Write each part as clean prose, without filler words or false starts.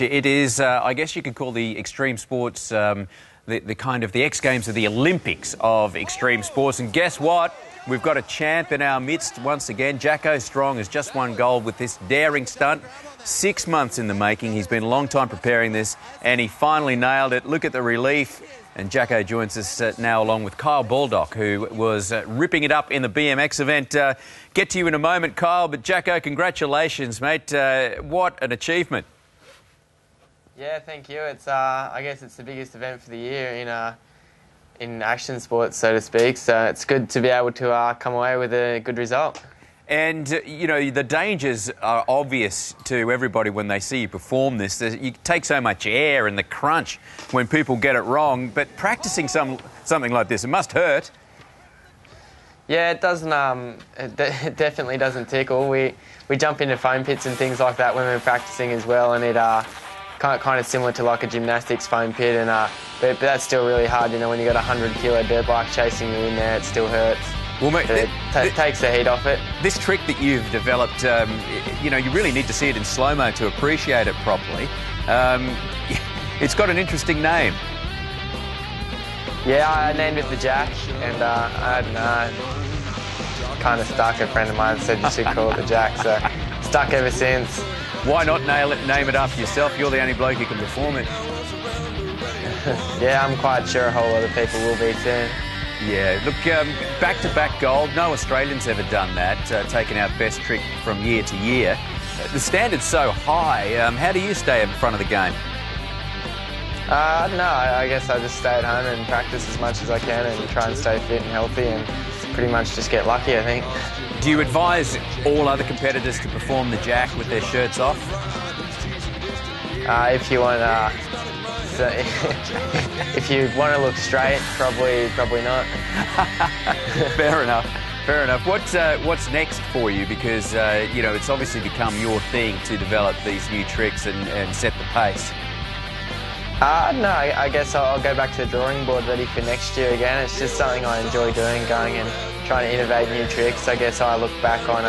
It is, I guess you could call the extreme sports the kind of the X Games of the Olympics of extreme sports. And guess what? We've got a champ in our midst once again. Jacko Strong has just won gold with this daring stunt. 6 months in the making. He's been a long time preparing this, and he finally nailed it. Look at the relief. And Jacko joins us now along with Kyle Baldock, who was ripping it up in the BMX event. Get to you in a moment, Kyle, but Jacko, congratulations, mate. What an achievement. Yeah, thank you. It's I guess it's the biggest event for the year in action sports, so to speak. So it's good to be able to come away with a good result. And, you know, the dangers are obvious to everybody when they see you perform this. You take so much air and the crunch when people get it wrong, but practising something like this, it must hurt. Yeah, it doesn't. It definitely doesn't tickle. We jump into foam pits and things like that when we're practising as well, and it kind of similar to like a gymnastics foam pit, and but that's still really hard. You know, when you got a 100-kilo dirt bike chasing you in there, it still hurts. Well, mate, it takes the heat off it. This trick that you've developed, you know, you really need to see it in slow-mo to appreciate it properly. It's got an interesting name. Yeah, I named it the Jack, and I don't know, kind of stuck. A friend of mine said you should call it the Jack, so stuck ever since. Why not name it after yourself? You're the only bloke who can perform it. Yeah, I'm quite sure a whole lot of people will be soon. Yeah, look, back-to-back gold. No Australian's ever done that, taken our best trick from year to year. The standard's so high. How do you stay in front of the game? I don't know. I guess I just stay at home and practice as much as I can and try and stay fit and healthy and pretty much just get lucky, I think. Do you advise all other competitors to perform the Jack with their shirts off? If you want if you want to look straight, probably not. Fair enough. Fair enough. What's next for you? Because you know, it's obviously become your thing to develop these new tricks and set the pace. No, I guess I'll go back to the drawing board ready for next year again. It's just something I enjoy doing, going and trying to innovate new tricks. I guess I look back on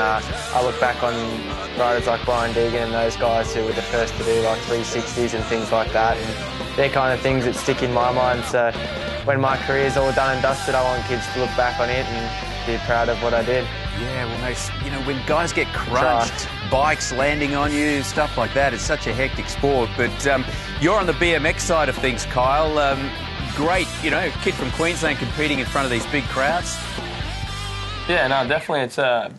riders like Brian Deegan and those guys who were the first to do like 360s and things like that. And they're kind of things that stick in my mind. So when my career's all done and dusted, I want kids to look back on it and be proud of what I did. Yeah, well, you know, when guys get crunched, bikes landing on you, stuff like that, it's such a hectic sport. But you're on the BMX side of things, Kyle. Great, you know, kid from Queensland competing in front of these big crowds. Yeah, no, definitely. It's a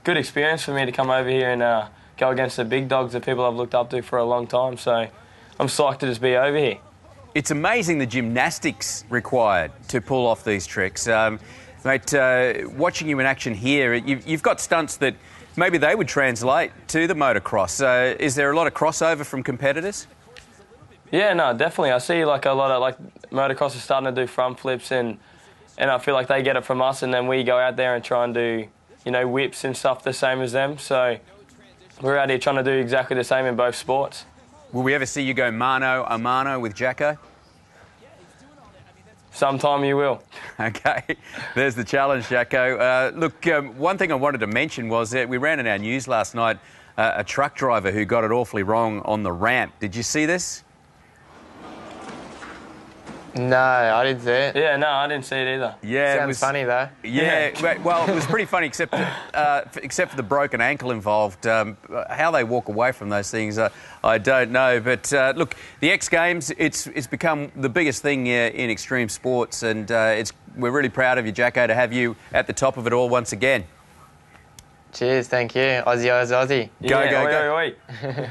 good experience for me to come over here and go against the big dogs, the people I've looked up to for a long time. So I'm psyched to just be over here. It's amazing the gymnastics required to pull off these tricks. Mate, watching you in action here, you've got stunts that maybe they would translate to the motocross. Is there a lot of crossover from competitors? Yeah, no, definitely. I see like a lot of motocrossers starting to do front flips, and I feel like they get it from us, and then we go out there and try and do, you know, whips and stuff the same as them. So we're out here trying to do exactly the same in both sports. Will we ever see you go mano a mano with Jacko? Sometime you will. Okay, there's the challenge, Jacko. Look, one thing I wanted to mention was that we ran in our news last night a truck driver who got it awfully wrong on the ramp. Did you see this? No, I didn't see it. Yeah, no, I didn't see it either. Yeah, Sounds funny though. Yeah, well, it was pretty funny, except for the broken ankle involved. How they walk away from those things, I don't know. But look, the X Games, it's become the biggest thing in extreme sports, and we're really proud of you, Jacko, to have you at the top of it all once again. Cheers, thank you. Aussie, Aussie, Aussie. Go, Yeah, go, oi, go. oi, oi.